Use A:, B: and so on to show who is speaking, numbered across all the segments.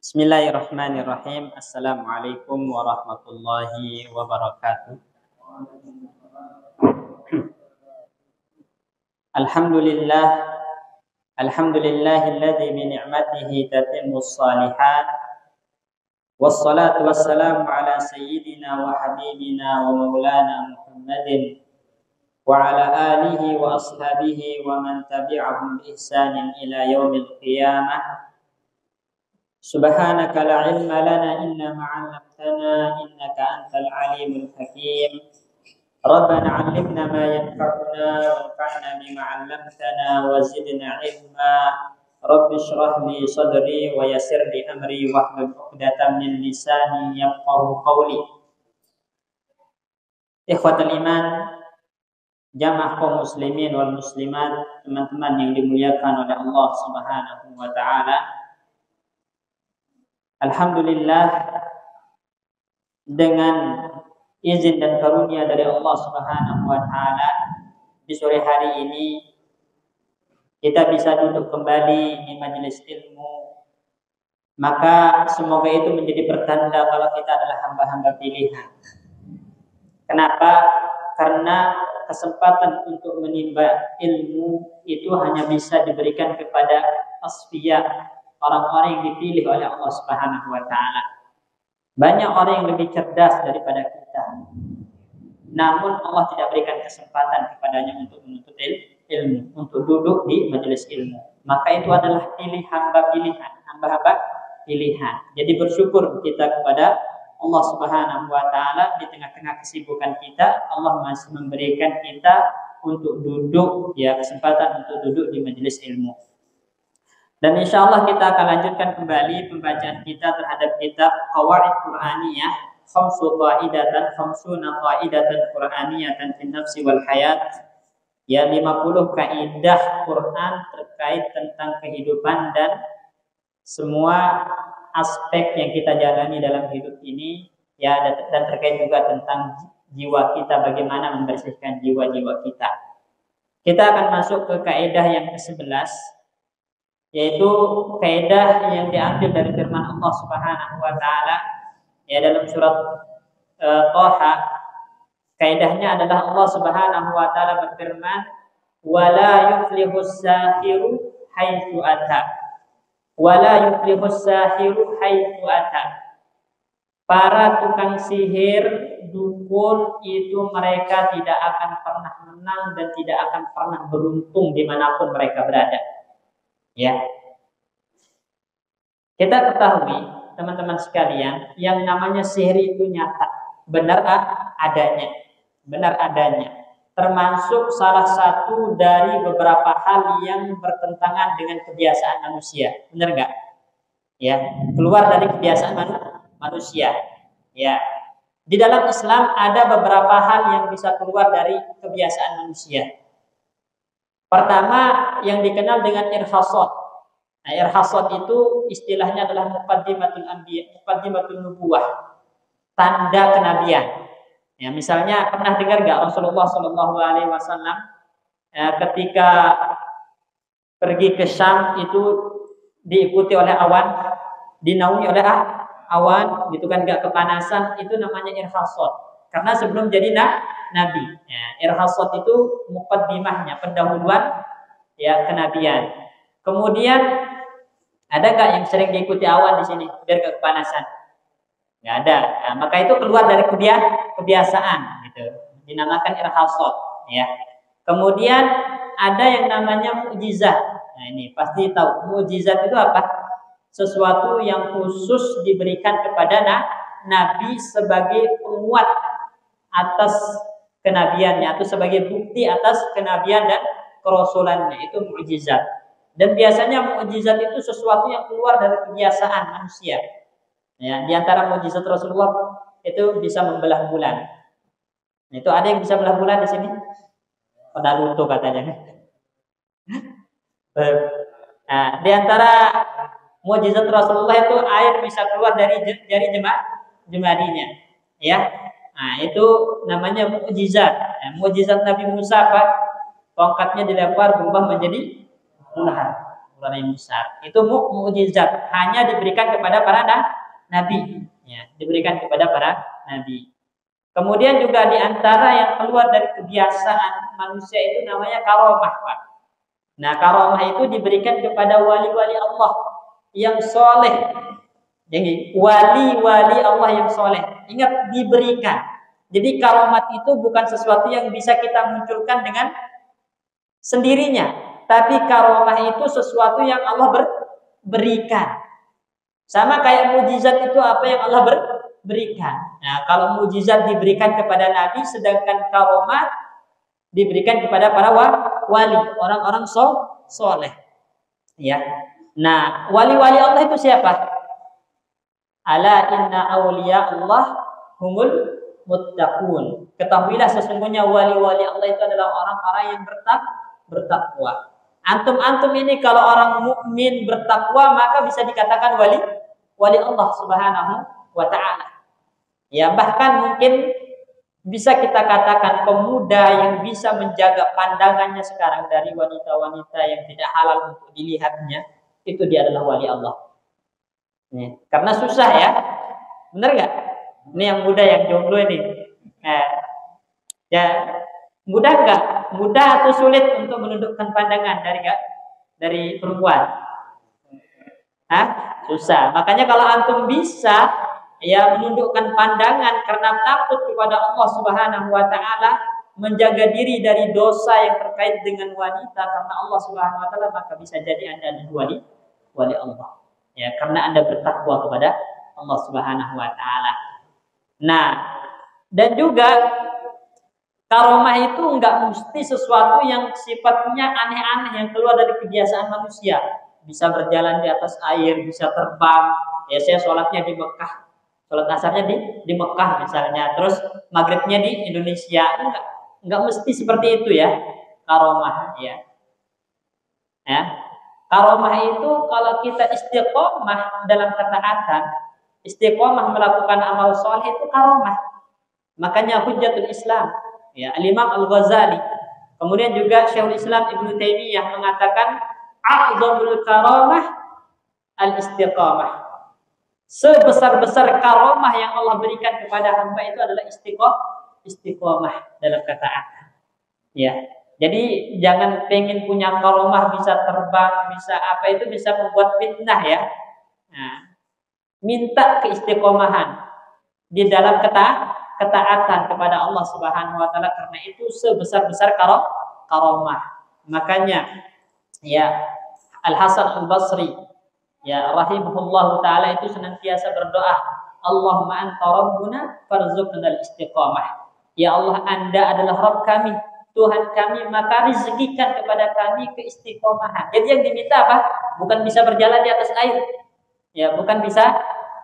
A: Bismillahirrahmanirrahim. Assalamualaikum warahmatullahi wabarakatuh. Alhamdulillah. Alhamdulillahilladzi bi ni'matihi tatimmus shalihat. Wassalatu wassalamu ala sayyidina wa habibina wa maulana Muhammadin wa ala alihi wa ashabihi wa man tabi'ahum bi ihsanin ila yaumil qiyamah. Subhanaka la ilma lana illa ma 'allamtana innaka antal alimul hakim. Rabbana 'allimna ma yanfa'una wanfa'na bima 'allamtana wa zidna 'ilma. Rabbi shrah li sadri wa yassir li amri wahlul 'uqdatam min lisani yafqahu qawli. Ikhwatul iman, jamaah kaum muslimin wal muslimat, teman-teman yang dimuliakan oleh Allah Subhanahu wa taala. Alhamdulillah, dengan izin dan karunia dari Allah Subhanahu wa taala, di sore hari ini kita bisa duduk kembali di majelis ilmu. Maka semoga itu menjadi pertanda kalau kita adalah hamba-hamba pilihan. Kenapa? Karena kesempatan untuk menimba ilmu itu hanya bisa diberikan kepada asfiya, orang-orang yang dipilih oleh Allah Subhanahu wa taala. Banyak orang yang lebih cerdas daripada kita, namun Allah tidak berikan kesempatan kepadanya untuk menuntut ilmu, untuk duduk di majelis ilmu. Maka itu adalah hamba-hamba pilihan. Jadi bersyukur kita kepada Allah Subhanahu wa taala, di tengah-tengah kesibukan kita, Allah masih memberikan kita untuk duduk, kesempatan untuk duduk di majelis ilmu. Dan insya Allah kita akan lanjutkan kembali pembacaan kita terhadap kitab Qawaid Qur'aniyah, khamsuna qaidatan Qur'aniyatan fin nafsi wal hayat. 50 kaidah Quran terkait tentang kehidupan dan semua aspek yang kita jalani dalam hidup ini, dan terkait juga tentang jiwa kita, bagaimana membersihkan jiwa-jiwa kita. Kita akan masuk ke kaidah yang ke-11, yaitu kaidah yang diambil dari firman Allah Subhanahu wa taala dalam surat Thaha. Kaidahnya adalah Allah Subhanahu wa taala berfirman, "Wala yuflihus sahiru haitsu ata." Wala yuflihus sahiru haitsu ata. Para tukang sihir, dukun itu mereka tidak akan pernah menang dan tidak akan pernah beruntung dimanapun mereka berada. Kita ketahui, teman-teman sekalian, yang namanya sihir itu nyata, benar adanya. Termasuk salah satu dari beberapa hal yang bertentangan dengan kebiasaan manusia, benar nggak? Keluar dari kebiasaan manusia. Di dalam Islam ada beberapa hal yang bisa keluar dari kebiasaan manusia. Pertama, yang dikenal dengan irhasat. Irhasat itu istilahnya adalah muqaddimatul anbiya, muqaddimatul nubuwah, tanda kenabian. Misalnya pernah dengar enggak Rasulullah sallallahu alaihi wasallam ketika pergi ke Syam itu diikuti oleh awan, dinaungi oleh awan, gitu kan, enggak kepanasan, itu namanya irhasat. Karena sebelum jadi nabi, irhasat itu muqaddimahnya, pendahuluan kenabian. Kemudian ada nggak yang sering diikuti awan di sini biar kepanasan? Nggak ada. Maka itu keluar dari kebiasaan, gitu. Dinamakan irhasat. Kemudian ada yang namanya mukjizat. Ini pasti tahu. Mukjizat itu apa? Sesuatu yang khusus diberikan kepada nabi sebagai penguat atas kenabiannya, atau sebagai bukti atas kenabian dan kerasulannya. Itu mukjizat. Dan biasanya mukjizat itu sesuatu yang keluar dari kebiasaan manusia. Di antara mukjizat Rasulullah itu bisa membelah bulan. Itu ada yang bisa belah bulan di sini? Naruto katanya. Di antara mukjizat Rasulullah itu air bisa keluar dari jari jemarinya. Itu namanya mukjizat. Mukjizat Nabi Musa, tongkatnya dilempar berubah menjadi ular. ular yang besar. Itu mukjizat, hanya diberikan kepada para nabi, ya, diberikan kepada para nabi. Kemudian juga di antara yang keluar dari kebiasaan manusia itu namanya karomah, Pak. Nah, karomah itu diberikan kepada wali-wali Allah yang soleh. Jadi wali-wali Allah yang soleh. Ingat, diberikan. Jadi karomat itu bukan sesuatu yang bisa kita munculkan dengan sendirinya. Tapi karomah itu sesuatu yang Allah berikan. Sama kayak mujizat itu apa yang Allah berikan. Nah, kalau mujizat diberikan kepada Nabi, sedangkan karomah diberikan kepada para wali, orang-orang soleh. Ya. Nah, wali-wali Allah itu siapa? Ala inna awliya Allah humul muttaqun. Ketahuilah sesungguhnya wali-wali Allah itu adalah orang-orang yang bertakwa. Antum ini kalau orang mukmin bertakwa, maka bisa dikatakan wali Allah Subhanahu wa taala. Ya, bahkan mungkin bisa kita katakan pemuda yang bisa menjaga pandangannya sekarang dari wanita-wanita yang tidak halal untuk dilihatnya, itu dia adalah wali Allah. Nih, karena susah ya, benar nggak? Ini yang muda yang jomblo ini, ya mudah nggak? Mudah atau sulit untuk menundukkan pandangan dari perempuan? Susah. Makanya kalau antum bisa ya menundukkan pandangan karena takut kepada Allah Subhanahu wa taala, menjaga diri dari dosa yang terkait dengan wanita karena Allah Subhanahu wa taala, maka bisa jadi Anda adalah wali Allah. Ya, karena Anda bertakwa kepada Allah Subhanahu wa taala. Nah, dan juga karomah itu enggak mesti sesuatu yang sifatnya aneh-aneh yang keluar dari kebiasaan manusia. Bisa berjalan di atas air, bisa terbang. Ya, saya sholatnya di Mekah. Sholat asarnya di Mekah misalnya. Terus maghribnya di Indonesia. Enggak mesti seperti itu ya. Karomah ya. Ya. Karomah itu kalau kita istiqomah dalam ketaatan, istiqomah melakukan amal soleh itu karomah. Makanya Hujjatul Islam, ya, Al-Imam Al-Ghazali. Kemudian juga Syekhul Islam Ibnu Taimiyah mengatakan a'zamul karamah al-istiqomah. Sebesar-besar karomah yang Allah berikan kepada hamba itu adalah istiqomah dalam ketaatan. Ya. Jadi jangan pengen punya karomah bisa terbang, bisa apa, itu bisa membuat fitnah ya. Nah, minta keistiqomahan di dalam ketaatan kepada Allah Subhanahu wa taala, karena itu sebesar-besar karomah. Makanya ya Al-Hasan Al-Basri ya rahimahullahu taala itu senantiasa berdoa, Allahumma anta rabbuna farzuqna al-istiqamah. Ya Allah, Anda adalah Rabb kami, Tuhan kami, maka rezekikan kepada kami keistiqomahan. Jadi yang diminta apa? Bukan bisa berjalan di atas air, ya, bukan bisa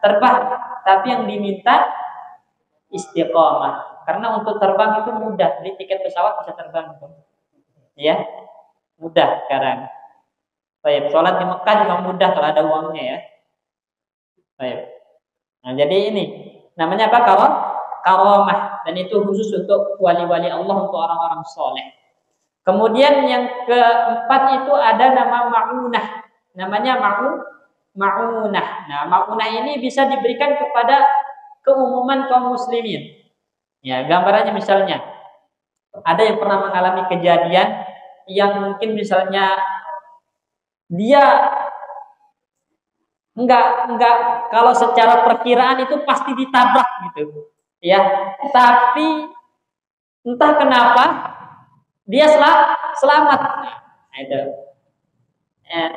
A: terbang, tapi yang diminta istiqomah. Karena untuk terbang itu mudah, beli tiket pesawat bisa terbang, ya, mudah sekarang. Baik, sholat di Mekah juga mudah kalau ada uangnya ya. Baik. Nah, jadi ini namanya apa? Karomah, dan itu khusus untuk wali-wali Allah, untuk orang-orang soleh. Kemudian yang keempat itu ada nama ma'unah, namanya ma'unah. Nah, ma'unah ini bisa diberikan kepada keumuman kaum muslimin. Ya, gambarannya misalnya ada yang pernah mengalami kejadian yang mungkin misalnya dia enggak kalau secara perkiraan itu pasti ditabrak gitu. Ya, tapi entah kenapa dia selamat. Nah, itu.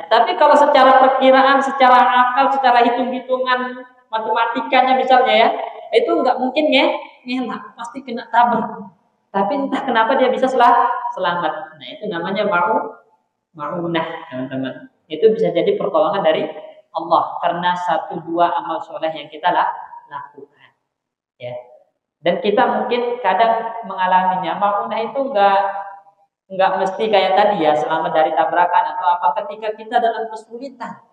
A: Tapi kalau secara perkiraan, secara akal, secara hitung-hitungan matematikanya misalnya ya, itu enggak mungkin ngelak, pasti kena tabrak. Tapi entah kenapa dia bisa selamat. Nah, itu namanya ma'unah, teman-teman. Itu bisa jadi pertolongan dari Allah karena 1-2 amal soleh yang kita lakukan. Ya. Dan kita mungkin kadang mengalaminya. Ma'unah itu enggak mesti kayak tadi ya, selamat dari tabrakan atau apa. Ketika kita dalam kesulitan,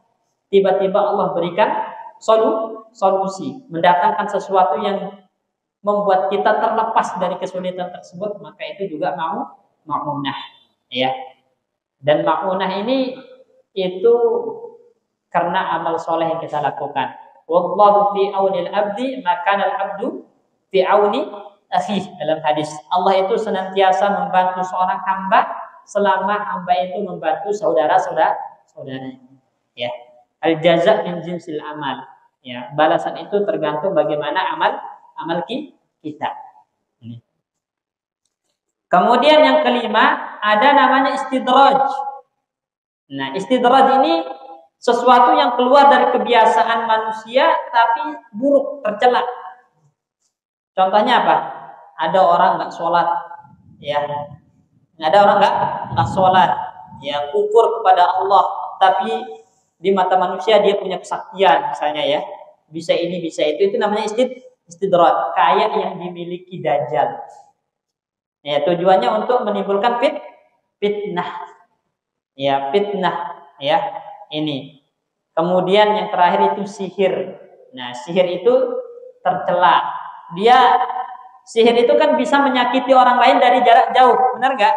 A: tiba-tiba Allah berikan solusi, mendatangkan sesuatu yang membuat kita terlepas dari kesulitan tersebut, maka itu juga ma'unah, ya. Dan ma'unah ini itu karena amal soleh yang kita lakukan. Wallahu fi aunil abdi, maka al-abdu fi auni akhi. Dalam hadis, Allah itu senantiasa membantu seorang hamba selama hamba itu membantu saudaranya. Ya. Al-jaza' min jinsil amal. Ya, balasan itu tergantung bagaimana amal kita. Kemudian yang kelima, ada namanya istidraj. Nah, istidraj ini sesuatu yang keluar dari kebiasaan manusia tapi buruk, tercela. Contohnya apa? Ada orang nggak sholat, ya. Ada orang nggak sholat, ya, kufur kepada Allah, tapi di mata manusia dia punya kesaktian, misalnya ya, bisa ini bisa itu namanya istidraj, kayak yang dimiliki Dajjal. Ya, tujuannya untuk menimbulkan fitnah. Ya, fitnah, ya. Ini. Kemudian yang terakhir itu sihir. Nah, sihir itu tercela. Sihir itu kan bisa menyakiti orang lain dari jarak jauh, benar nggak?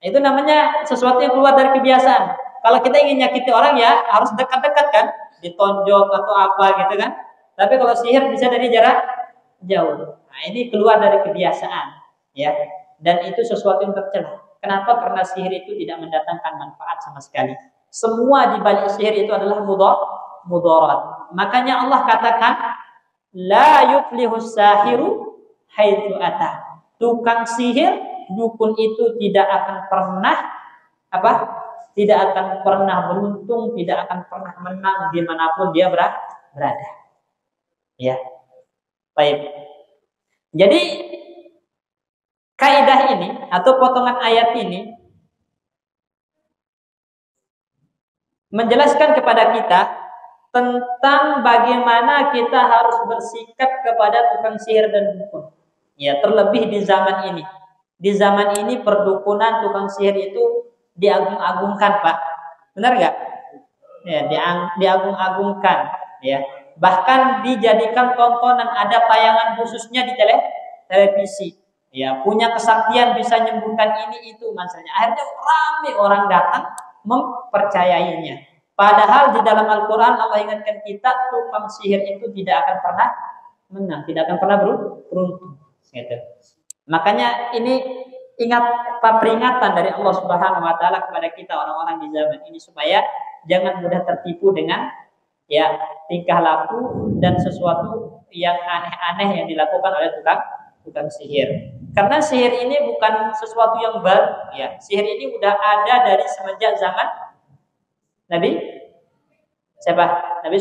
A: Itu namanya sesuatu yang keluar dari kebiasaan. Kalau kita ingin nyakiti orang ya harus dekat-dekat kan, ditonjok atau apa gitu kan. Tapi kalau sihir bisa dari jarak jauh. Nah, ini keluar dari kebiasaan, ya. Dan itu sesuatu yang tercela. Kenapa? Karena sihir itu tidak mendatangkan manfaat sama sekali. Semua di balik sihir itu adalah mudarat. Makanya Allah katakan, la yuflihus sahiru haitsu ata. Tukang sihir, dukun itu tidak akan pernah Tidak akan pernah beruntung, tidak akan pernah menang dimanapun dia berada. Ya. Baik. Jadi kaidah ini atau potongan ayat ini menjelaskan kepada kita tentang bagaimana kita harus bersikap kepada tukang sihir dan dukun. Ya, terlebih di zaman ini. Di zaman ini perdukunan tukang sihir itu diagung-agungkan, Pak. Benar nggak? Ya, diagung-agungkan. Ya, bahkan dijadikan tontonan, ada tayangan khususnya di televisi. Ya, punya kesaktian bisa menyembuhkan ini itu misalnya. Akhirnya ramai orang datang mempercayainya. Padahal di dalam Al-Quran Allah ingatkan kita, tukang sihir itu tidak akan pernah menang, tidak akan pernah beruntung. Gitu. Makanya ini ingat peringatan dari Allah Subhanahu Wa Taala kepada kita orang-orang di zaman ini supaya jangan mudah tertipu dengan ya tingkah laku dan sesuatu yang aneh-aneh yang dilakukan oleh tukang sihir. Karena sihir ini bukan sesuatu yang baru, ya. Sihir ini udah ada dari semenjak zaman Nabi siapa? Nabi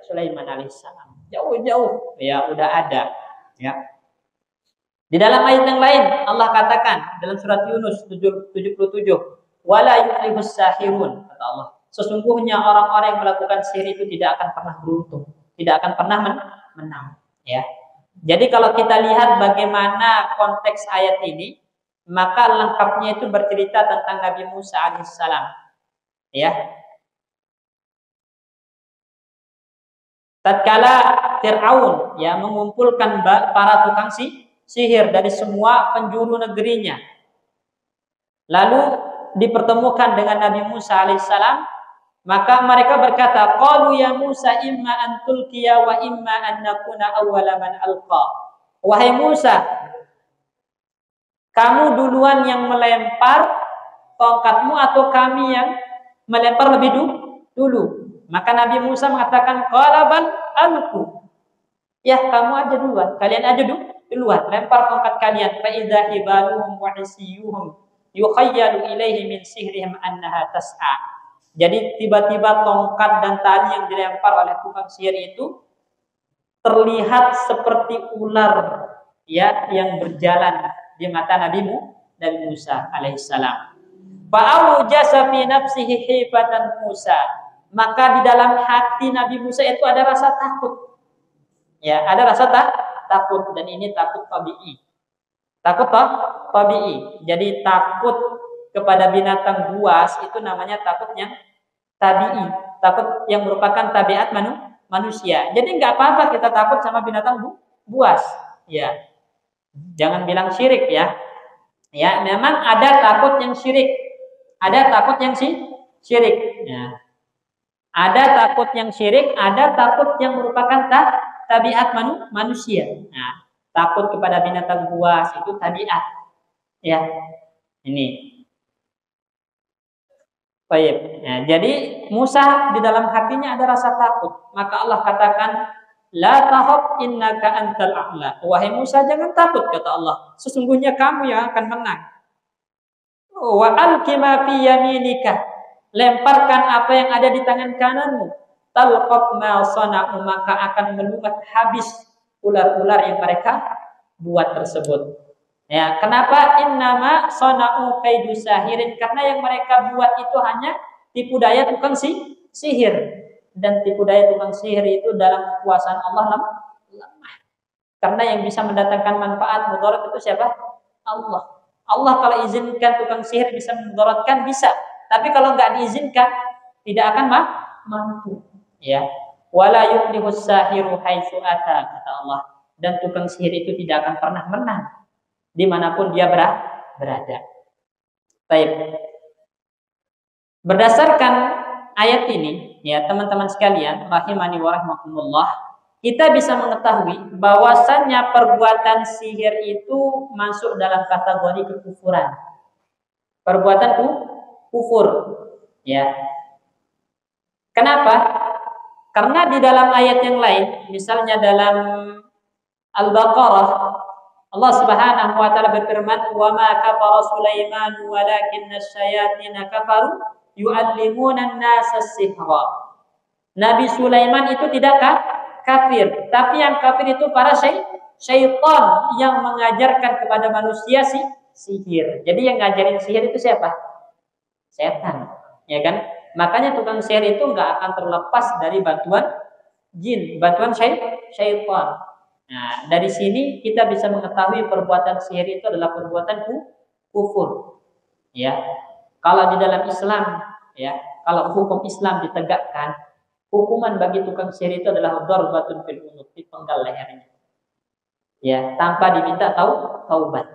A: Sulaiman alaihissalam. Jauh-jauh, ya udah ada, ya. Di dalam ayat yang lain Allah katakan dalam surat Yunus 77, "Wala yuflihus sahirun," kata Allah. Sesungguhnya orang-orang yang melakukan sihir itu tidak akan pernah beruntung, tidak akan pernah menang, ya. Jadi kalau kita lihat bagaimana konteks ayat ini, maka lengkapnya itu bercerita tentang Nabi Musa alaihissalam. Ya. Tatkala Fir'aun ya mengumpulkan para tukang sihir dari semua penjuru negerinya. Lalu dipertemukan dengan Nabi Musa alaihissalam, maka mereka berkata, qalu ya Musa imma an tulqiya wa imma an nakuna awwala man alqa. Wahai Musa, kamu duluan yang melempar tongkatmu atau kami yang melempar lebih dulu? Maka Nabi Musa mengatakan, qala bal alqu. Ya, kamu aja duluan, kalian aja duluan, lempar tongkat kalian. Fa idza hibaluhum wa isiyuhum yukhayyalu ilaihi min sihrihim annaha tas'a. Jadi tiba-tiba tongkat dan tali yang dilempar oleh tukang sihir itu terlihat seperti ular ya yang berjalan di mata Nabi Musa alaihissalam. Fa'awjasa fi nafsihi hifatan Musa. Maka di dalam hati Nabi Musa itu ada rasa takut. Ya, ada rasa takut dan ini takut tabi'i. Takut tabi'i. Jadi takut kepada binatang buas itu namanya takut yang tabi'i, takut yang merupakan tabiat manusia. Jadi nggak apa-apa kita takut sama binatang buas, ya. Jangan bilang syirik ya. Ya, memang ada takut yang syirik, ada takut yang syirik. Ya. Ada takut yang syirik, ada takut yang merupakan tabiat manusia. Nah, takut kepada binatang buas itu tabiat. Ya, ini. Baik. Ya, jadi Musa di dalam hatinya ada rasa takut. Maka Allah katakan, la tahab innaka antal a'la. Wahai Musa, jangan takut, kata Allah. Sesungguhnya kamu yang akan menang. Wa alqi ma fi yaminika. Lemparkan apa yang ada di tangan kananmu. Talqaf ma sana'u, maka akan melumat habis ular-ular yang mereka buat tersebut. Ya, kenapa innama sana'u kaidu sahirin? Karena yang mereka buat itu hanya tipu daya tukang sihir. Dan tipu daya tukang sihir itu dalam kekuasaan Allah lemah. Karena yang bisa mendatangkan manfaat mudarat itu siapa? Allah. Allah kalau izinkan tukang sihir bisa memudaratkan, bisa. Tapi kalau nggak diizinkan, tidak akan mampu. Ya, wala yuflihus sahiru haitsu ata, kata Allah. Dan tukang sihir itu tidak akan pernah menang dimanapun dia berada. Baik. Berdasarkan ayat ini, ya teman-teman sekalian, rahimani wa rahimakumullah, kita bisa mengetahui bahwasannya perbuatan sihir itu masuk dalam kategori kekufuran. Perbuatan kufur, ya. Kenapa? Karena di dalam ayat yang lain, misalnya dalam Al-Baqarah, Allah Subhanahu wa taala berfirman, "Wa ma kafara Sulaiman walakinna asyayatin kafaru yu'allimuna an-nasa as-sihra." Nabi Sulaiman itu tidak kafir, tapi yang kafir itu para syaitan yang mengajarkan kepada manusia sihir. Jadi yang ngajarin sihir itu siapa? Setan, ya kan? Makanya tukang sihir itu nggak akan terlepas dari bantuan jin, bantuan syaitan. Nah, dari sini kita bisa mengetahui perbuatan sihir itu adalah perbuatan kufur. Ya. Kalau di dalam Islam, ya, kalau hukum Islam ditegakkan, hukuman bagi tukang sihir itu adalah darbatun fil unuq, dipenggal lehernya. Ya, tanpa diminta taubat.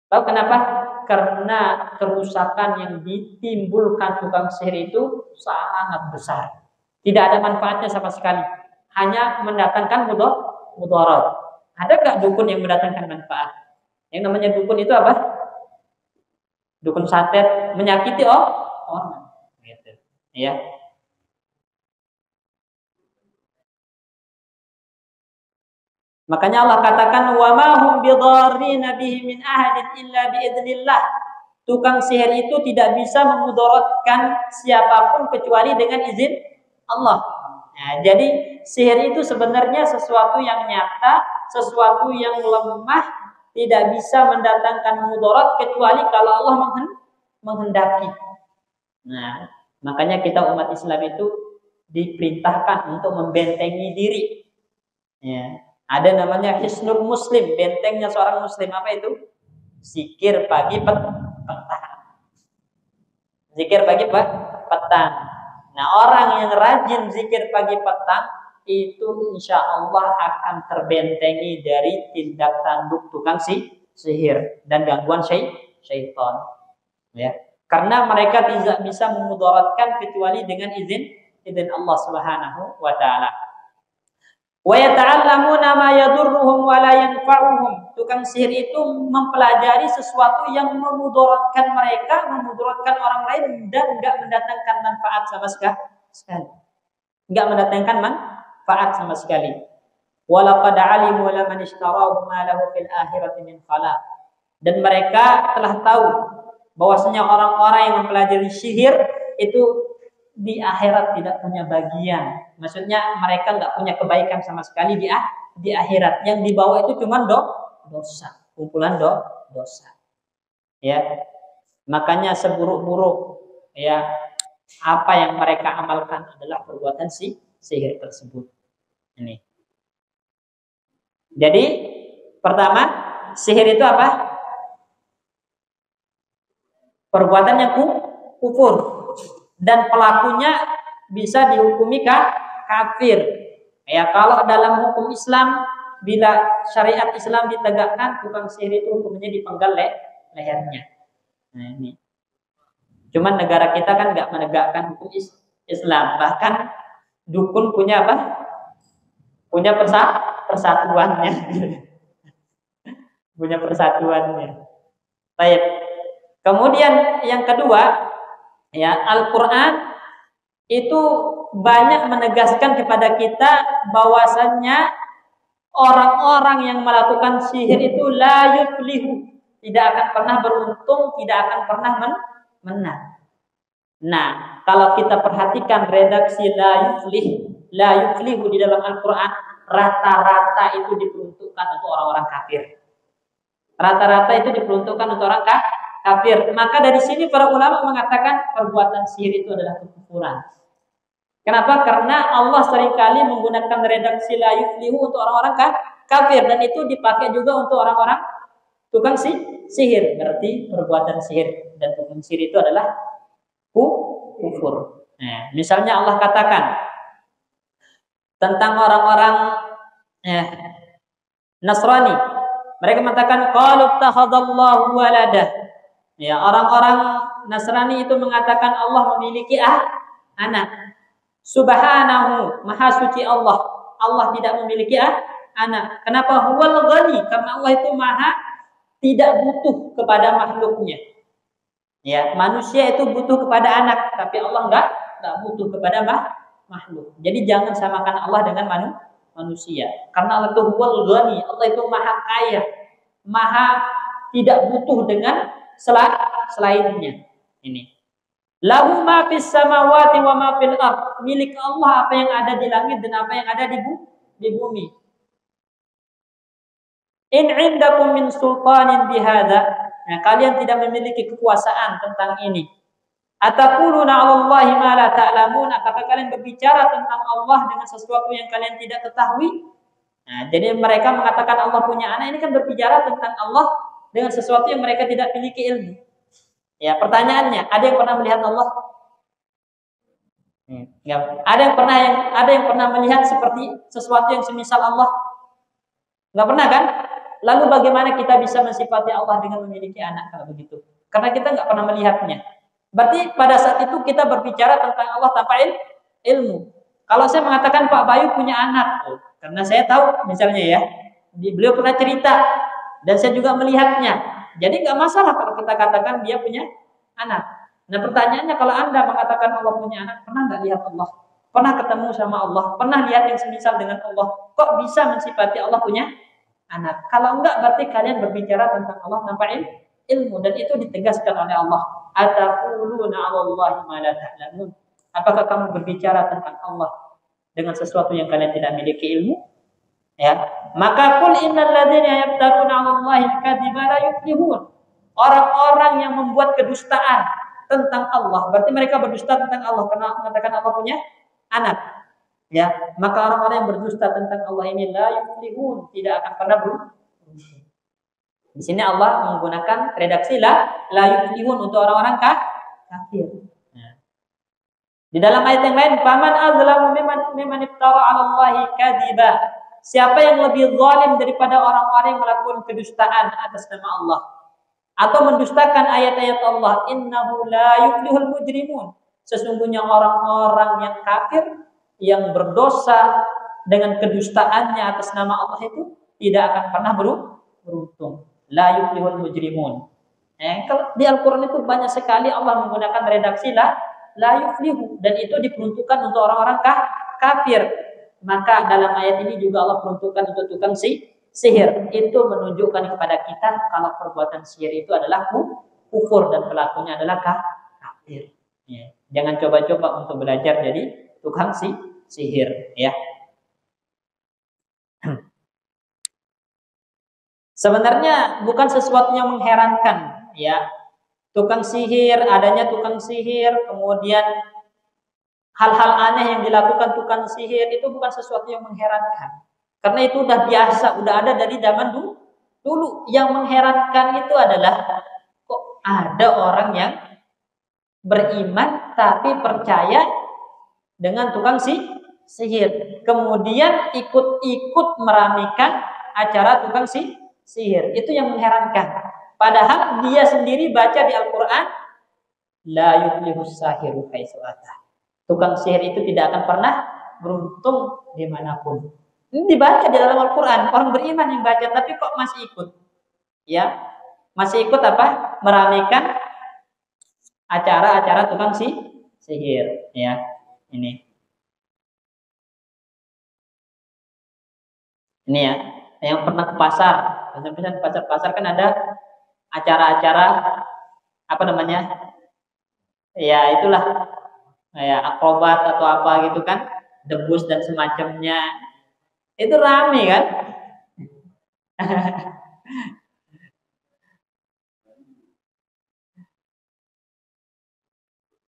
A: Tahu kenapa? Karena kerusakan yang ditimbulkan tukang sihir itu sangat besar. Tidak ada manfaatnya sama sekali. Hanya mendatangkan mudarat. Ada nggak dukun yang mendatangkan manfaat? Yang namanya dukun itu apa? Dukun santet, menyakiti orang. Gitu. Ya. Makanya Allah katakan, wa ma hum bidarrina bihi min ahadin illa biidznillah. Tukang sihir itu tidak bisa memudaratkan siapapun kecuali dengan izin Allah. Nah, jadi sihir itu sebenarnya sesuatu yang nyata, sesuatu yang lemah, tidak bisa mendatangkan mudarat kecuali kalau Allah menghendaki. Nah, makanya kita umat Islam itu diperintahkan untuk membentengi diri. Ya. Ada namanya Hisnul Muslim, bentengnya seorang Muslim. Apa itu? Zikir pagi petang. Zikir pagi petang. Nah, orang yang rajin zikir pagi petang itu insya Allah akan terbentengi dari tindak tanduk tukang sihir dan gangguan syaitan. Ya, karena mereka tidak bisa memudaratkan kecuali dengan izin Allah Subhanahu wa taala. Wa yata'allamuna ma yadurruhum wa la yanfa'uhum. Tukang sihir itu mempelajari sesuatu yang memudaratkan mereka, memudaratkan orang lain dan enggak mendatangkan manfaat sama sekali. Enggak mendatangkan manfaat sama sekali. Wa laqad 'alimu laman ishtarahu ma lahu fil akhirati min khalaq. Dan mereka telah tahu bahwasanya orang-orang yang mempelajari sihir itu di akhirat tidak punya bagian. Maksudnya mereka nggak punya kebaikan sama sekali di akhirat. Yang dibawa itu cuma dosa, kumpulan dosa. Ya, makanya seburuk-buruk ya apa yang mereka amalkan adalah perbuatan sihir tersebut. Ini. Jadi pertama, sihir itu apa? Perbuatan yang kufur. Dan pelakunya bisa dihukumi kafir. Ya, kalau dalam hukum Islam, bila syariat Islam ditegakkan, tukang sihir itu hukumnya dipenggal lehernya. Nah, ini. Cuman negara kita kan nggak menegakkan hukum Islam. Bahkan dukun punya apa? Punya persatuannya. Punya persatuannya. Baik. Kemudian yang kedua, ya, Al-Qur'an itu banyak menegaskan kepada kita bahwasannya orang-orang yang melakukan sihir itu la yuflihu, tidak akan pernah beruntung, tidak akan pernah menang. Nah, kalau kita perhatikan redaksi la yuflihu di dalam Al-Qur'an, rata-rata itu diperuntukkan untuk orang-orang kafir. Rata-rata itu diperuntukkan untuk orang kafir. Maka dari sini para ulama mengatakan perbuatan sihir itu adalah kekufuran. Kenapa? Karena Allah seringkali menggunakan redaksi la yuflihu untuk orang-orang kafir, dan itu dipakai juga untuk orang-orang tukang sihir. Berarti perbuatan sihir dan tukang sihir itu adalah kufur. Nah, misalnya Allah katakan tentang orang-orang Nasrani, mereka mengatakan qalu ittakhadallahu walada. Ya, orang-orang Nasrani itu mengatakan Allah memiliki anak. Subhanahu, maha suci Allah. Allah tidak memiliki anak. Kenapa? Huwal ghani, karena Allah itu maha tidak butuh kepada makhluknya. Ya, manusia itu butuh kepada anak, tapi Allah enggak butuh kepada makhluk. Jadi jangan samakan Allah dengan manusia. Karena Allah itu huwal ghani, Allah itu maha kaya, maha tidak butuh dengan selainnya. Ini. Lahu ma fis samawati wa ma fil ardh. Milik Allah apa yang ada di langit dan apa yang ada di bumi. In 'indakum min sultanin bihadza. Nah, kalian tidak memiliki kekuasaan tentang ini. Ataquluna 'ala Allahi ma la ta'lamun. Apakah kalian berbicara tentang Allah dengan sesuatu yang kalian tidak ketahui? Nah, jadi mereka mengatakan Allah punya anak, ini kan berbicara tentang Allah dengan sesuatu yang mereka tidak miliki ilmu. Ya, pertanyaannya, ada yang pernah melihat Allah? Enggak. Ada yang pernah melihat seperti sesuatu yang semisal Allah? Enggak pernah kan? Lalu bagaimana kita bisa mensifati Allah dengan memiliki anak kalau begitu? Karena kita enggak pernah melihatnya. Berarti pada saat itu kita berbicara tentang Allah tanpa ilmu. Kalau saya mengatakan Pak Bayu punya anak, karena saya tahu misalnya ya, beliau pernah cerita dan saya juga melihatnya. Jadi nggak masalah kalau kita katakan dia punya anak. Nah, pertanyaannya, kalau Anda mengatakan Allah punya anak, pernah nggak lihat Allah? Pernah ketemu sama Allah? Pernah lihat yang semisal dengan Allah? Kok bisa mensifati Allah punya anak? Kalau enggak, berarti kalian berbicara tentang Allah tanpa ilmu, dan itu ditegaskan oleh Allah. Ataquluna 'ala Allahi ma la ta'lamun. Apakah kamu berbicara tentang Allah dengan sesuatu yang kalian tidak miliki ilmu? Ya, maka qul innal ladzina yaftaruna 'ala Allahi al-kadhiba la yuflihun. Orang-orang yang membuat kedustaan tentang Allah, berarti mereka berdusta tentang Allah karena mengatakan Allah punya anak. Ya, maka orang-orang yang berdusta tentang Allah ini la yuflihun, tidak akan pernah beruntung. Di sini Allah menggunakan redaksi la yuflihun untuk orang-orang kafir. Ya. Di dalam ayat yang lain, faman azlamu mimman iftara 'ala Allahi kadhiba. Siapa yang lebih zalim daripada orang-orang yang melakukan kedustaan atas nama Allah atau mendustakan ayat-ayat Allah? Innahu la yuflihul mujrimun. Sesungguhnya orang-orang yang kafir, yang berdosa dengan kedustaannya atas nama Allah itu tidak akan pernah beruntung. La yuflihul mujrimun. Kalau di Al-Qur'an itu banyak sekali Allah menggunakan redaksi la yuflihu, dan itu diperuntukkan untuk orang-orang kafir. Maka dalam ayat ini juga Allah peruntukkan untuk tukang sihir. Itu menunjukkan kepada kita kalau perbuatan sihir itu adalah kufur dan pelakunya adalah kafir. Ya. Jangan coba-coba untuk belajar jadi tukang sihir. Ya. Sebenarnya bukan sesuatu yang mengherankan. Ya, tukang sihir, adanya tukang sihir, kemudian hal-hal aneh yang dilakukan tukang sihir itu bukan sesuatu yang mengherankan. Karena itu udah biasa, udah ada dari zaman dulu. Yang mengherankan itu adalah kok ada orang yang beriman tapi percaya dengan tukang sihir. Kemudian ikut meramaikan acara tukang sihir. Itu yang mengherankan. Padahal dia sendiri baca di Al-Quran, la yuflihus sahiru haitsu ata. Tukang sihir itu tidak akan pernah beruntung dimanapun. Ini dibaca di dalam Al-Quran. Orang beriman yang baca, tapi kok masih ikut? Ya, masih ikut apa? Meramaikan acara-acara tukang sihir. Ya, ini ya. Yang pernah ke pasar, misalnya pasar-pasar kan ada acara-acara apa namanya? Ya itulah, ya akrobat atau apa gitu kan, debus dan semacamnya. Itu rame kan?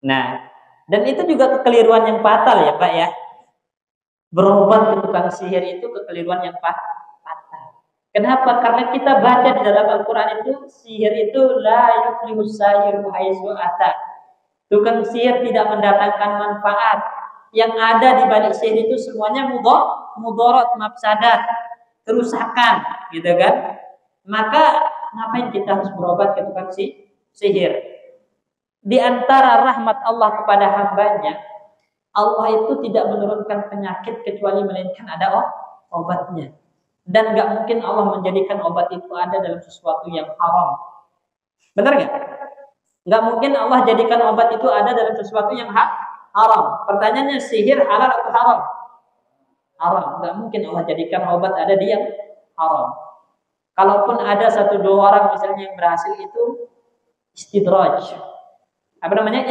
A: Nah, dan itu juga kekeliruan yang fatal ya Pak ya. Berobat ke tukang sihir itu kekeliruan yang fatal. Kenapa? Karena kita baca di dalam Al-Quran itu, sihir itu la yuflihus sahiru haitsu ata. Tukang sihir tidak mendatangkan manfaat. Yang ada di balik sihir itu semuanya mudarat, mafsadat, kerusakan, gitu kan? Maka ngapain kita harus berobat ke tukang sihir? Di antara rahmat Allah kepada hambanya, Allah itu tidak menurunkan penyakit kecuali melainkan ada obatnya. Dan gak mungkin Allah menjadikan obat itu ada dalam sesuatu yang haram. Benar gak? Gak mungkin Allah jadikan obat itu ada dalam sesuatu yang haram. Pertanyaannya, sihir halal atau haram? Haram. Gak mungkin Allah jadikan obat ada di yang haram. Kalaupun ada 1-2 orang misalnya yang berhasil, itu istidraj. Apa namanya?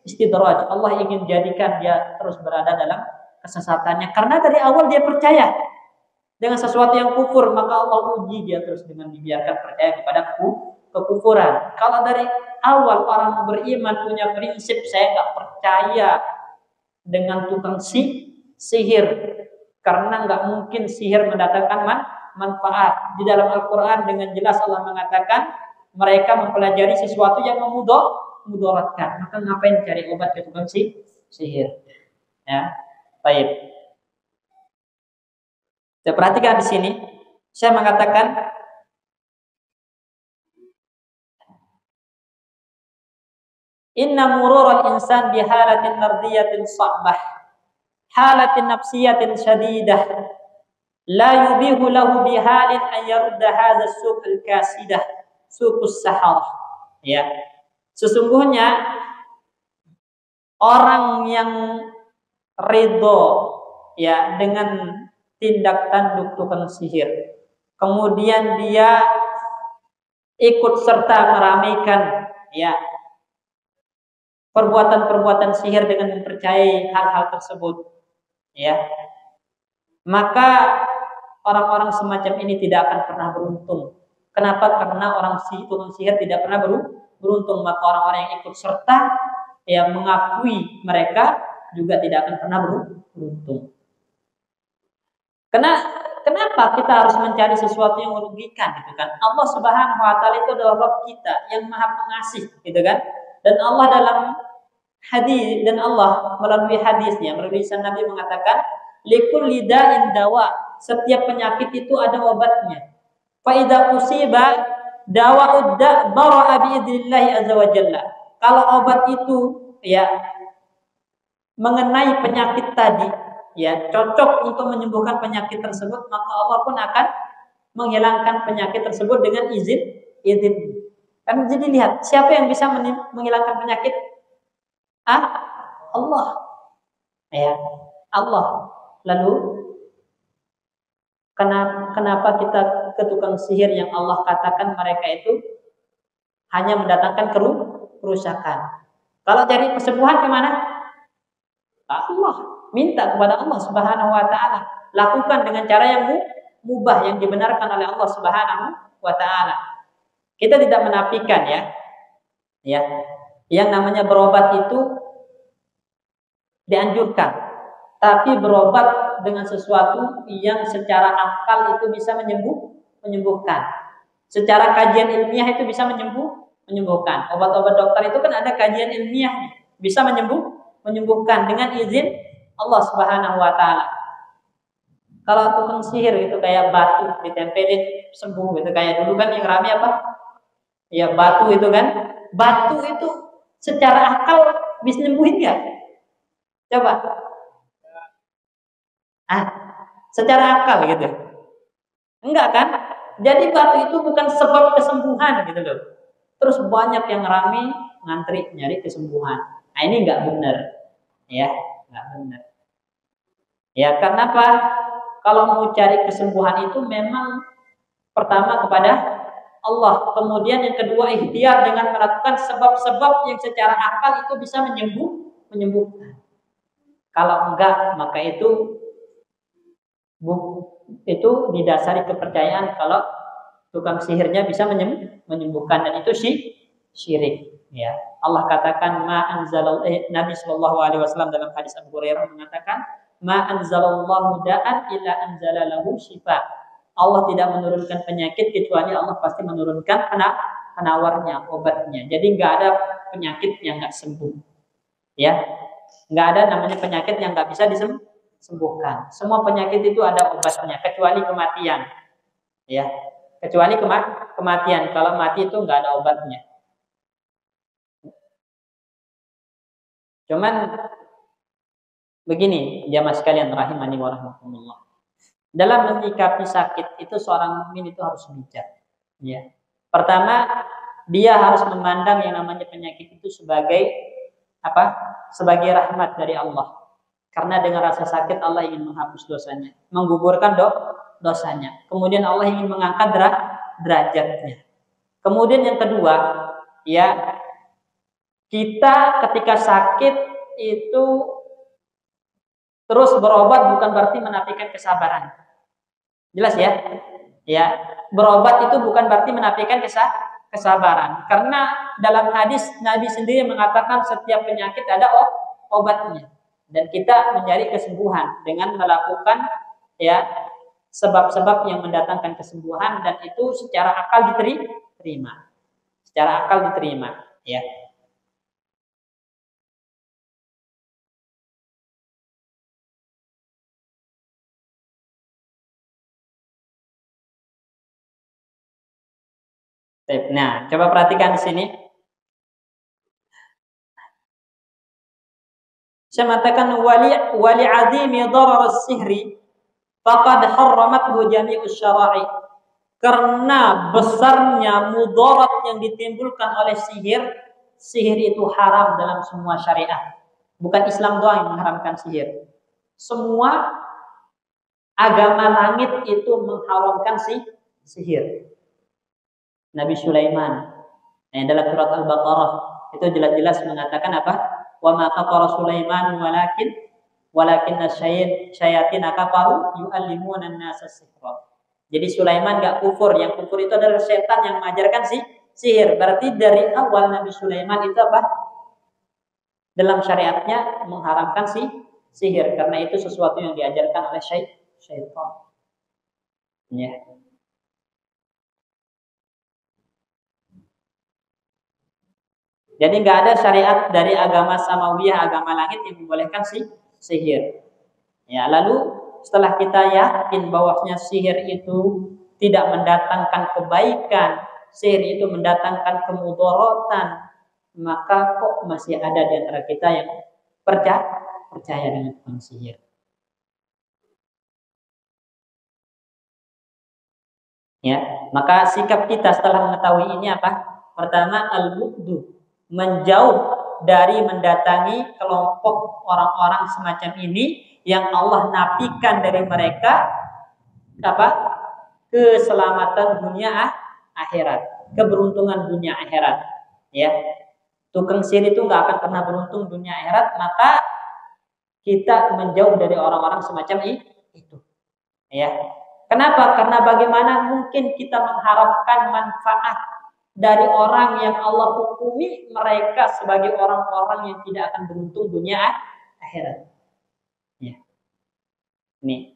A: Istidraj. Allah ingin jadikan dia terus berada dalam kesesatannya. Karena dari awal dia percaya dengan sesuatu yang kufur, maka Allah uji dia terus dengan dibiarkan percaya kepada kekufuran. Kalau dari awal orang beriman punya prinsip, saya nggak percaya dengan tukang sihir, karena nggak mungkin sihir mendatangkan manfaat. Di dalam Al-Quran dengan jelas Allah mengatakan mereka mempelajari sesuatu yang memudaratkan. Maka ngapain cari obat ke tukang sihir? Ya, baik. Saya perhatikan di sini, saya mengatakan inna mururul insan bi halatin mardiyatin sa'bah, halatin nafsiyatin syadidah, la yubihu lahu bi halin an yarudda hadha as-suq al-kasidah, suqus sahar. Ya. Sesungguhnya orang yang ridho ya dengan tindak tanduk tukang sihir, kemudian dia ikut serta meramaikan ya perbuatan-perbuatan sihir dengan mempercayai hal-hal tersebut, ya, maka orang-orang semacam ini tidak akan pernah beruntung. Kenapa? Karena tukang sihir tidak pernah beruntung. Maka orang-orang yang ikut serta yang mengakui mereka juga tidak akan pernah beruntung. Kenapa kita harus mencari sesuatu yang merugikan, gitu kan? Allah Subhanahu wa taala itu adalah Rabb kita yang Maha Pengasih, gitu kan? Dan Allah dalam hadis, dan Allah melalui hadisnya, melalui lisan Nabi mengatakan, likulli da'in dawa, setiap penyakit itu ada obatnya. Fa idza usiba dawa'ud da' bara'a bi idznillah azza wa jalla. Kalau obat itu ya mengenai penyakit tadi, ya cocok untuk menyembuhkan penyakit tersebut, maka Allah pun akan menghilangkan penyakit tersebut dengan izin. Kan jadi lihat, siapa yang bisa menghilangkan penyakit? Allah. Ya, Allah. Lalu kenapa kita ke tukang sihir yang Allah katakan mereka itu hanya mendatangkan kerusakan? Kalau cari kesembuhan kemana? Allah. Minta kepada Allah Subhanahu wa taala. Lakukan dengan cara yang mubah, yang dibenarkan oleh Allah Subhanahu wa taala. Kita tidak menafikan ya. Yang namanya berobat itu dianjurkan. Tapi berobat dengan sesuatu yang secara akal itu bisa menyembuhkan. Secara kajian ilmiah itu bisa menyembuhkan. Obat-obat dokter itu kan ada kajian ilmiahnya, bisa menyembuhkan dengan izin Allah Subhanahu wa taala. Kalau tukang sihir itu kayak batu ditempelin sembuh gitu, kayak dulu kan yang rame apa? Ya batu itu kan. Batu itu secara akal bisa nyembuhin nggak? Coba. Secara akal gitu. Enggak kan? Jadi batu itu bukan sebab kesembuhan gitu loh. Terus banyak yang rame ngantri nyari kesembuhan. Nah, ini enggak benar. Ya, enggak benar. Ya, karena apa? Kalau mau cari kesembuhan itu memang pertama kepada Allah. Kemudian yang kedua ikhtiar dengan melakukan sebab-sebab yang secara akal itu bisa menyembuhkan. Kalau enggak, maka itu didasari kepercayaan kalau tukang sihirnya bisa menyembuhkan, dan itu syirik. Ya, Allah katakan Nabi Shallallahu Alaihi Wasallam dalam hadis Abu Hurairah mengatakan, ma anzalallahu da'an illa anzalalahu syifa. Allah tidak menurunkan penyakit kecuali Allah pasti menurunkan penawarnya, obatnya. Jadi nggak ada penyakit yang nggak sembuh. Ya, nggak ada namanya penyakit yang nggak bisa disembuhkan. Semua penyakit itu ada obatnya, kecuali kematian. Ya, kecuali kematian. Kalau mati itu nggak ada obatnya. Cuman begini, jamaah sekalian rahimani wa rahmatullah. Dalam menyikapi sakit itu seorang mukmin itu harus bijak. Ya. Pertama, dia harus memandang yang namanya penyakit itu sebagai apa? Sebagai rahmat dari Allah. Karena dengan rasa sakit Allah ingin menghapus dosanya, menggugurkan dosanya. Kemudian Allah ingin mengangkat derajatnya. Kemudian yang kedua, ya, kita ketika sakit itu terus berobat bukan berarti menafikan kesabaran. Jelas ya? Ya, berobat itu bukan berarti menafikan kesabaran. Karena dalam hadis Nabi sendiri mengatakan setiap penyakit ada obatnya. Dan kita mencari kesembuhan dengan melakukan ya sebab-sebab yang mendatangkan kesembuhan, dan itu secara akal diterima. Secara akal diterima, ya. Nah, coba perhatikan di sini. Saya mengatakan wali azimi darar as-sihri faqad harramathu jami'us syara'i. Karena besarnya mudarat yang ditimbulkan oleh sihir itu haram dalam semua syariat. Bukan Islam doang yang mengharamkan sihir. Semua agama langit itu mengharamkan sihir. Nabi Sulaiman dalam surat Al-Baqarah itu jelas-jelas mengatakan apa? Wa ma kafara Sulaiman walakin syayatin kafaru yu'allimuna an-nasa sihra. Jadi Sulaiman enggak kufur, yang kufur itu adalah setan yang mengajarkan sihir. Berarti dari awal Nabi Sulaiman itu apa? Dalam syariatnya mengharamkan sihir, karena itu sesuatu yang diajarkan oleh syaitan. Ya. Jadi nggak ada syariat dari agama samawiyah, agama langit yang membolehkan sihir. Ya, lalu setelah kita yakin bahwasanya sihir itu tidak mendatangkan kebaikan, sihir itu mendatangkan kemudaratan, maka kok masih ada di antara kita yang percaya dengan tukang sihir. Ya, maka sikap kita setelah mengetahui ini apa? Pertama, al-bu'du, menjauh dari mendatangi kelompok orang-orang semacam ini yang Allah nafikan dari mereka apa? Keselamatan dunia akhirat, keberuntungan dunia akhirat. Ya, tukang sihir itu nggak akan pernah beruntung dunia akhirat, maka kita menjauh dari orang-orang semacam itu. Ya, kenapa? Karena bagaimana mungkin kita mengharapkan manfaat dari orang yang Allah hukumi mereka sebagai orang-orang yang tidak akan beruntung dunia akhirat. Ya. Nih.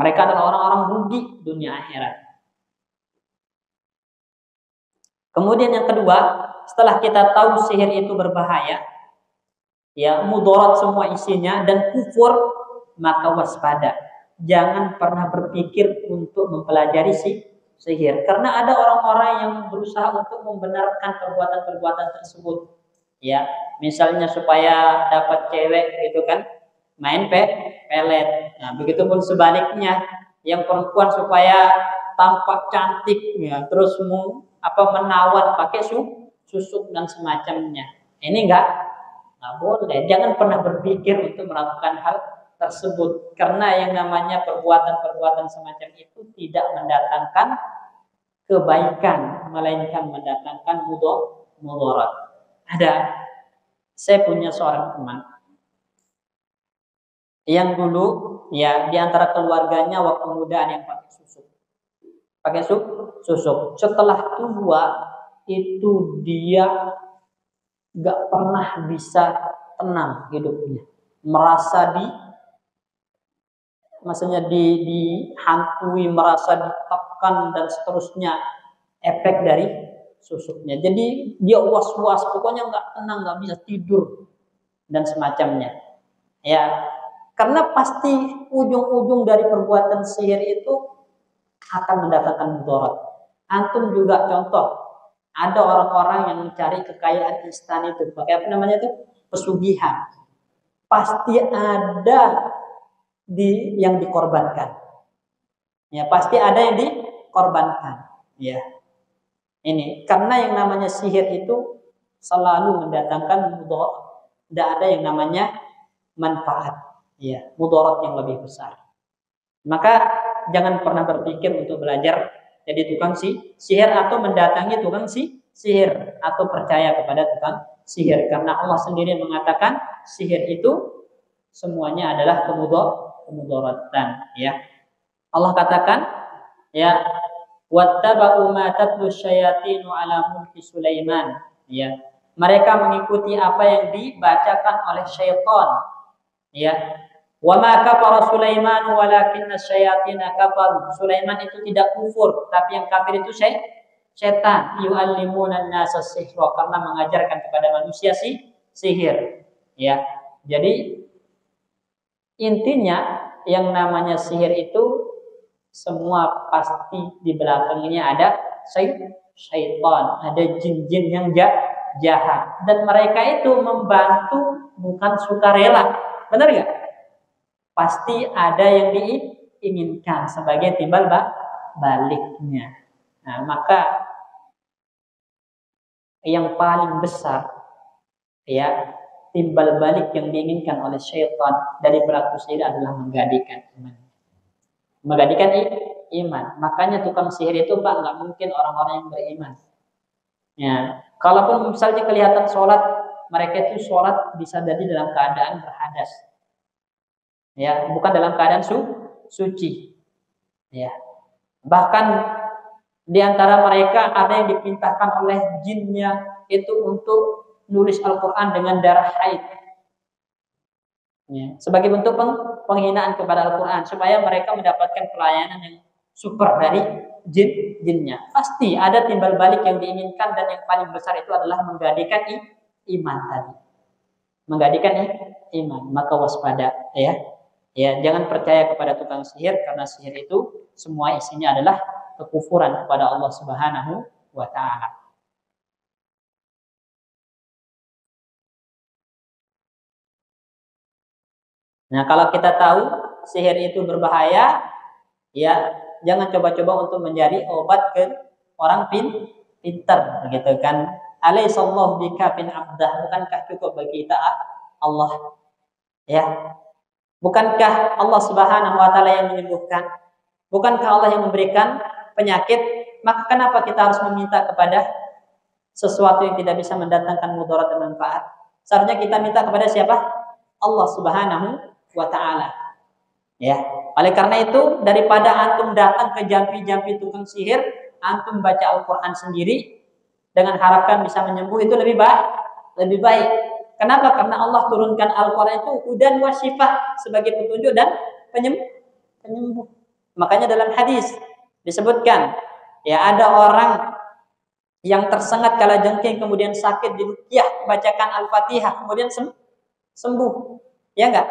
A: Mereka adalah orang-orang rugi dunia akhirat. Kemudian yang kedua, setelah kita tahu sihir itu berbahaya, ya, mudarat semua isinya dan kufur, maka waspada. Jangan pernah berpikir untuk mempelajari sihir, karena ada orang-orang yang berusaha untuk membenarkan perbuatan-perbuatan tersebut. Ya, misalnya supaya dapat cewek gitu kan, main pelet. Nah, begitupun sebaliknya, yang perempuan supaya tampak cantik ya, terus menawan pakai susuk dan semacamnya. Ini nggak boleh. Jangan pernah berpikir untuk melakukan hal tersebut, karena yang namanya perbuatan-perbuatan semacam itu tidak mendatangkan kebaikan, melainkan mendatangkan mudarat. Saya punya seorang teman yang dulu ya di antara keluarganya waktu muda ada yang pakai susuk. Setelah tua itu dia nggak pernah bisa tenang hidupnya, merasa dihantui, merasa ditekan dan seterusnya, efek dari susuknya. Jadi dia was-was, pokoknya nggak tenang, nggak bisa tidur dan semacamnya. Ya, karena pasti ujung-ujung dari perbuatan sihir itu akan mendatangkan mudarat. Antum juga contoh, ada orang-orang yang mencari kekayaan instan itu, pakai apa namanya itu? Pesugihan. Pasti ada yang dikorbankan. Ya, pasti ada yang dikorbankan. Ya. Ini karena yang namanya sihir itu selalu mendatangkan mudarat. Tidak ada yang namanya manfaat. Ya, mudarat yang lebih besar. Maka jangan pernah berpikir untuk belajar jadi tukang sihir atau mendatangi tukang sihir atau percaya kepada tukang sihir, karena Allah sendiri mengatakan sihir itu semuanya adalah kemudaratan. Ya, Allah katakan ya, wattaba'u ma tatlu syayatinu ala mulki Sulaiman. Ya, mereka mengikuti apa yang dibacakan oleh syaitan. Ya, wa ma kafara Sulaiman walakinna syayatina kafaru. Sulaiman itu tidak kufur, tapi yang kafir itu setan. Yu'allimuna an-nasa sihra, karena mengajarkan kepada manusia sihir. Ya, jadi intinya yang namanya sihir itu semua pasti di belakangnya ada syaitan, ada jin-jin yang jahat, dan mereka itu membantu bukan sukarela. Benar nggak? Pasti ada yang diinginkan sebagai timbal baliknya. Nah, maka yang paling besar ya timbal balik yang diinginkan oleh syaitan dari pelaku sihir adalah menggadaikan iman. Menggadaikan iman. Makanya tukang sihir itu Pak nggak mungkin orang-orang yang beriman. Ya, kalaupun misalnya kelihatan sholat, mereka itu sholat bisa jadi dalam keadaan berhadas. Ya, bukan dalam keadaan suci. Ya. Bahkan di antara mereka ada yang diperintahkan oleh jinnya itu untuk nulis Al-Quran dengan darah haid. Ya, sebagai bentuk penghinaan kepada Al-Quran supaya mereka mendapatkan pelayanan yang super dari jinnya. Pasti ada timbal balik yang diinginkan, dan yang paling besar itu adalah menggadaikan iman tadi. Menggadaikan iman, maka waspada ya. Ya, jangan percaya kepada tukang sihir, karena sihir itu semua isinya adalah kekufuran kepada Allah Subhanahu wa taala. Nah, kalau kita tahu sihir itu berbahaya, ya jangan coba-coba untuk menjadi obat ke orang pintar, gitu kan? Alaihissallahu bikafin abdah, bukankah cukup bagi kita Allah? Ya, bukankah Allah Subhanahu wa taala yang menyembuhkan? Bukankah Allah yang memberikan penyakit? Maka kenapa kita harus meminta kepada sesuatu yang tidak bisa mendatangkan mudarat dan manfaat? Seharusnya kita minta kepada siapa? Allah Subhanahu wa ta'ala. Ya, oleh karena itu daripada antum datang ke jampi-jampi tukang sihir, antum baca Al-Quran sendiri dengan harapan bisa menyembuh, itu lebih baik. Kenapa? Karena Allah turunkan Al-Quran itu hudan wa syifaa, sebagai petunjuk dan penyembuh. Makanya dalam hadis disebutkan, ya ada orang yang tersengat kalajengking kemudian sakit, diruqyah bacakan Al-Fatihah kemudian sembuh. Ya enggak?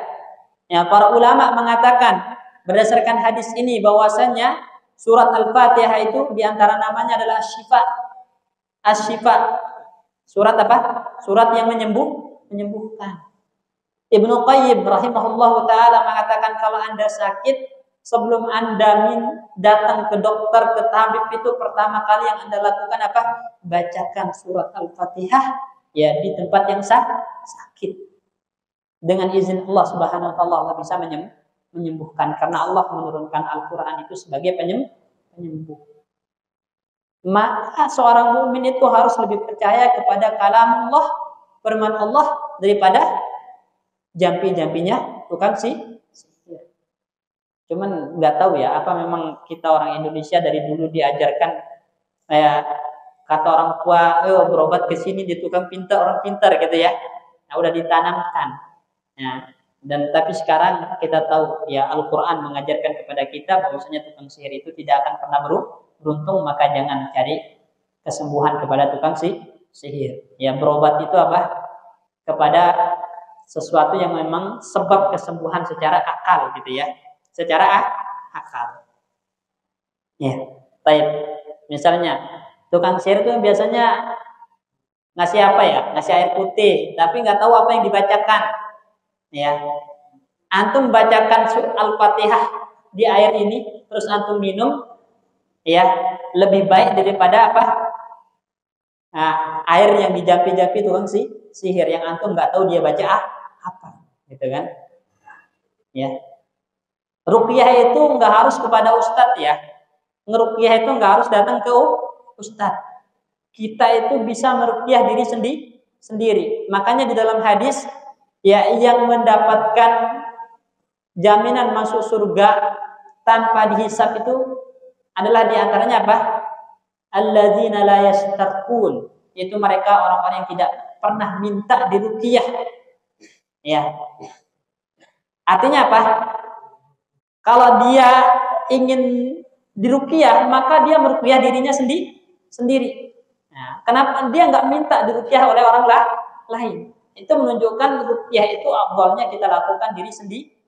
A: Ya, para ulama mengatakan berdasarkan hadis ini bahwasanya surat Al-Fatihah itu diantara namanya adalah syifa. Asy-Syifa. Surat apa? Surat yang menyembuhkan. Ibnu Qayyim rahimahullahu taala mengatakan kalau Anda sakit, sebelum Anda datang ke dokter, ke tabib, itu pertama kali yang Anda lakukan apa? Bacakan surat Al-Fatihah ya di tempat yang sakit. Dengan izin Allah Subhanahu wa taala Allah bisa menyembuhkan karena Allah menurunkan Al-Qur'an itu sebagai penyembuh. Maka seorang mukmin itu harus lebih percaya kepada kalam Allah, firman Allah daripada jampi-jampinya tukang sihir. Cuman nggak tahu ya, apa memang kita orang Indonesia dari dulu diajarkan kayak kata orang tua, berobat ke sini di tukang pintar, orang pintar gitu ya. Nah, udah ditanamkan. Nah, dan tapi sekarang kita tahu ya Al-Qur'an mengajarkan kepada kita bahwasanya tukang sihir itu tidak akan pernah beruntung, maka jangan cari kesembuhan kepada tukang sihir. Ya, berobat itu apa? Kepada sesuatu yang memang sebab kesembuhan secara akal gitu ya. Secara akal. Ya, baik. Misalnya tukang sihir itu biasanya ngasih apa ya? Ngasih air putih, tapi nggak tahu apa yang dibacakan. Ya. Antum bacakan Al-Fatihah di air ini, terus antum minum, ya, lebih baik daripada apa? Nah, air yang dijampi-jampi tukang sihir yang antum nggak tahu dia baca apa, gitu kan? Ya. Ruqyah itu nggak harus kepada ustadz ya. Ngeruqyah itu nggak harus datang ke ustadz. Kita itu bisa meruqyah diri sendiri. Makanya di dalam hadis ya yang mendapatkan jaminan masuk surga tanpa dihisab itu adalah diantaranya apa? Alladzina la yastarqun. Itu mereka orang-orang yang tidak pernah minta diruqyah. Ya. Artinya apa? Kalau dia ingin diruqyah, maka dia meruqyah dirinya sendiri. Nah, kenapa dia nggak minta diruqyah oleh orang lain? Itu menunjukkan ruqyah itu afdalnya kita lakukan diri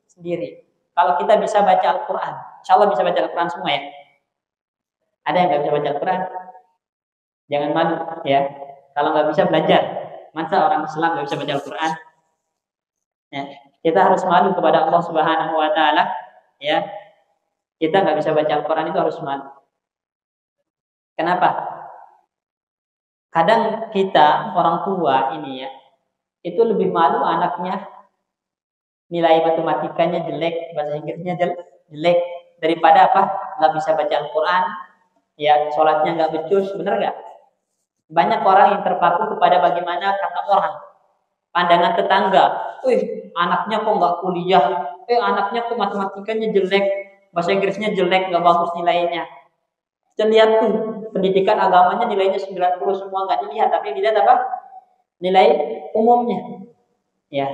A: sendiri. Kalau kita bisa baca Al-Quran, insya Allah bisa baca Al-Quran semua ya. Ada yang nggak bisa baca Al-Quran? Jangan malu ya. Kalau nggak bisa belajar, masa orang Islam nggak bisa baca Al-Quran? Ya, kita harus malu kepada Allah Subhanahu Wa Taala. Ya, kita nggak bisa baca Al-Quran itu harus malu. Kenapa? Kadang kita orang tua ini ya, itu lebih malu anaknya nilai matematikanya jelek, bahasa Inggrisnya jelek daripada apa? Nggak bisa baca Al-Quran, ya sholatnya nggak becus, bener nggak? Banyak orang yang terpaku kepada bagaimana kata orang, pandangan tetangga, anaknya kok nggak kuliah, anaknya kok matematikanya jelek, bahasa Inggrisnya jelek, nggak bagus nilainya. Kita lihat tuh pendidikan agamanya nilainya 90 semua nggak dilihat, tapi dilihat apa? Nilai umumnya. Ya,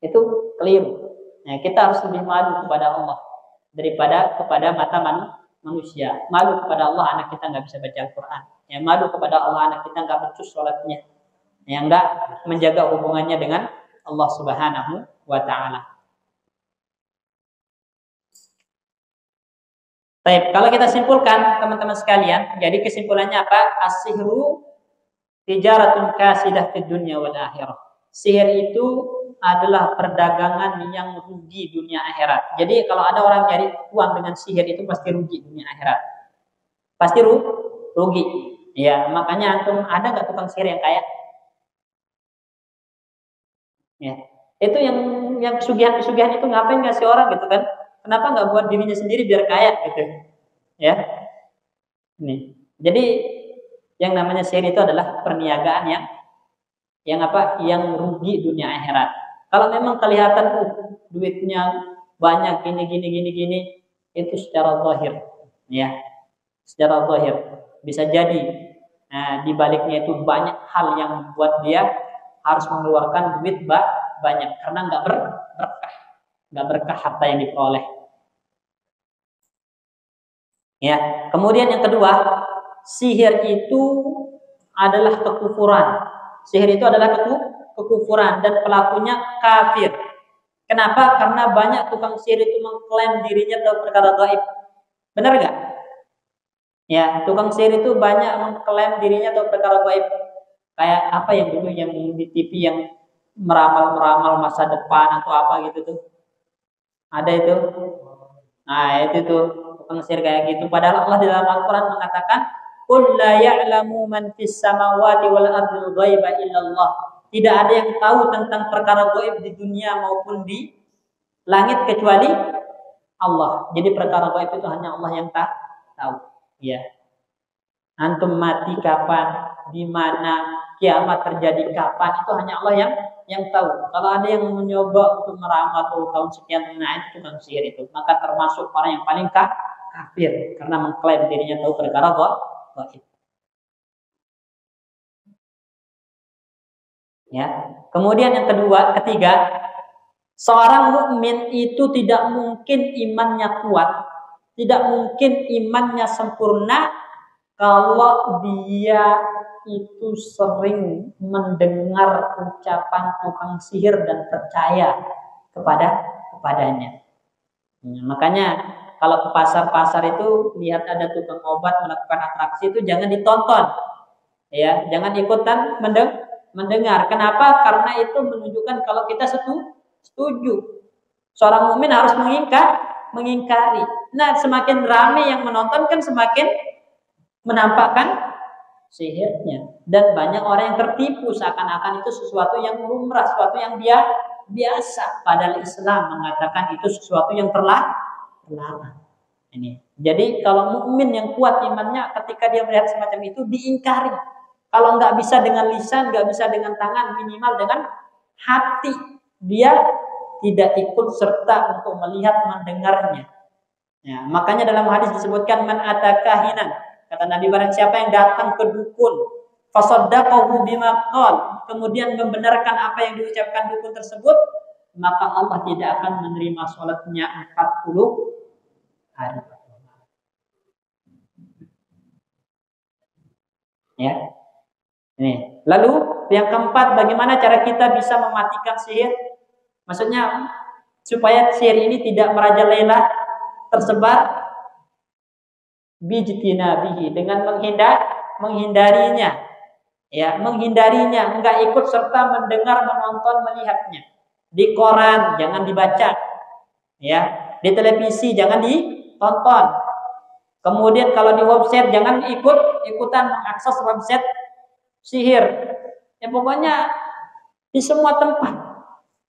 A: itu keliru. Nah, kita harus lebih malu kepada Allah daripada kepada mata manusia. Malu kepada Allah anak kita nggak bisa baca Al-Quran. Ya, malu kepada Allah anak kita nggak becus sholatnya. Ya, nggak menjaga hubungannya dengan Allah Subhanahu Wa Taala. Baik, kalau kita simpulkan teman-teman sekalian, jadi kesimpulannya apa? As-sihru tijaratun kasidah fid dunya wal akhirah. Sihir itu adalah perdagangan yang rugi dunia akhirat. Jadi kalau ada orang cari uang dengan sihir itu pasti rugi dunia akhirat. Pasti rugi. Ya, makanya antum ada nggak tukang sihir yang kaya? Ya, itu yang pesugihan itu ngapain ngasih orang gitu kan? Kenapa nggak buat dirinya sendiri biar kaya gitu? Ya, ini. Jadi yang namanya sihir itu adalah perniagaan yang apa? Yang rugi dunia akhirat. Kalau memang kelihatan duitnya banyak gini, itu secara zahir, ya, secara zahir bisa jadi. Nah, di baliknya itu banyak hal yang membuat dia harus mengeluarkan duit banyak karena nggak berkah harta yang diperoleh. Ya, kemudian yang kedua, sihir itu adalah kekufuran. Sihir itu adalah kekufuran dan pelakunya kafir. Kenapa? Karena banyak tukang sihir itu mengklaim dirinya tahu perkara gaib. Benar nggak? Ya, tukang sihir itu banyak mengklaim dirinya atau perkara gaib. Kayak apa yang dulu yang di TV yang meramal-meramal masa depan atau apa gitu tuh. Ada itu. Nah, itu tuh tukang sihir kayak gitu. Padahal Allah di dalam Al-Qur'an mengatakan, "Qul la ya'lamu man fis samawati wal ardil ghaiba illallah." Tidak ada yang tahu tentang perkara gaib di dunia maupun di langit kecuali Allah. Jadi perkara gaib itu hanya Allah yang tahu. Ya. Antum mati kapan, di mana, kiamat terjadi kapan, itu hanya Allah yang tahu. Kalau ada yang mencoba untuk meramal tahun sekian, nah itu tukang sihir itu. Maka termasuk orang yang paling kafir karena mengklaim dirinya tahu perkara gaib. Ya. Kemudian yang ketiga, seorang mukmin itu tidak mungkin imannya kuat, tidak mungkin imannya sempurna kalau dia itu sering mendengar ucapan tukang sihir dan percaya kepadanya. Makanya kalau ke pasar-pasar itu lihat ada tukang obat melakukan atraksi itu jangan ditonton, ya, jangan ikutan mendengar. Kenapa? Karena itu menunjukkan kalau kita setuju. Seorang mukmin harus mengingkari. Nah, semakin ramai yang menonton kan semakin menampakkan sihirnya, dan banyak orang yang tertipu seakan-akan itu sesuatu yang lumrah, sesuatu yang biasa. Padahal Islam mengatakan itu sesuatu yang terlarang. Ini. Jadi kalau mukmin yang kuat imannya, ketika dia melihat semacam itu diingkari. Kalau nggak bisa dengan lisan, nggak bisa dengan tangan, minimal dengan hati, dia tidak ikut serta untuk melihat mendengarnya. Ya, makanya dalam hadis disebutkan man atakahinan, kata Nabi, barang siapa yang datang ke dukun, fasaddaqahu bima qala, kemudian membenarkan apa yang diucapkan dukun tersebut, maka Allah tidak akan menerima salatnya 40 hari. Ya. Ini. Lalu yang keempat, bagaimana cara kita bisa mematikan sihir? Maksudnya supaya sihir ini tidak merajalela, tersebar, bijtinabihi, dengan menghindarinya. Ya, menghindarinya, enggak ikut serta mendengar, menonton, melihatnya. Di koran jangan dibaca. Ya, di televisi jangan ditonton. Kemudian kalau di website jangan ikutan mengakses website sihir. Ya pokoknya di semua tempat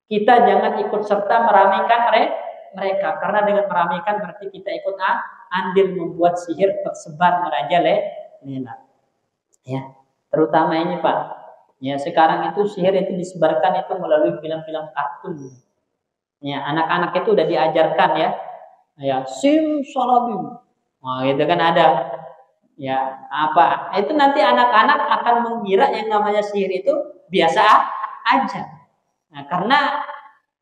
A: kita jangan ikut serta meramaikan mereka, karena dengan meramaikan berarti kita ikut andil membuat sihir tersebar merajalela. Ya, terutama ini Pak. Ya, sekarang itu sihir itu disebarkan itu melalui film-film kartun. Ya, anak-anak itu udah diajarkan ya. Ya, simsalabim. Wah, itu kan ada. Ya, apa? Itu nanti anak-anak akan mengira yang namanya sihir itu biasa aja. Nah, karena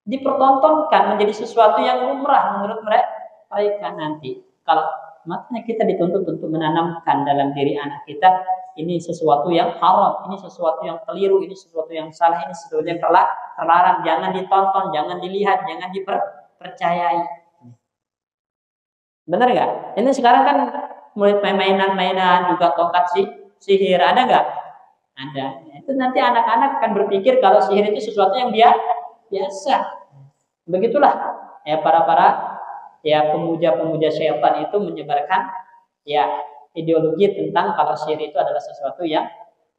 A: dipertontonkan menjadi sesuatu yang lumrah menurut mereka nanti. Kalau makanya kita dituntut untuk menanamkan dalam diri anak kita, ini sesuatu yang haram, ini sesuatu yang keliru, ini sesuatu yang salah, ini sesuatu yang terlarang. Jangan ditonton, jangan dilihat, jangan dipercayai. Benar nggak? Ini sekarang kan mulai mainan-mainan juga tongkat sihir, ada nggak? Ada. Itu nanti anak-anak akan berpikir kalau sihir itu sesuatu yang biasa. Begitulah ya para ya pemuja-pemuja syaitan itu menyebarkan ya ideologi tentang kalau sihir itu adalah sesuatu yang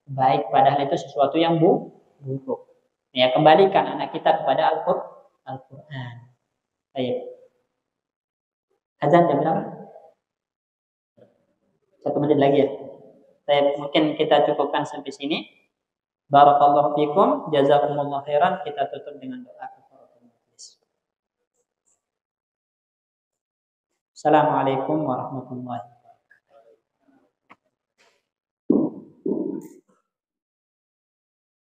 A: baik, padahal itu sesuatu yang buruk. Ya, kembalikan anak kita kepada Al-Qur'an. Baik. Azan jam berapa? 1 menit lagi ya. Mungkin kita cukupkan sampai sini. Barakallahu fikum, jazakumullah khairan. Kita tutup dengan doa. Assalamualaikum warahmatullahi wabarakatuh.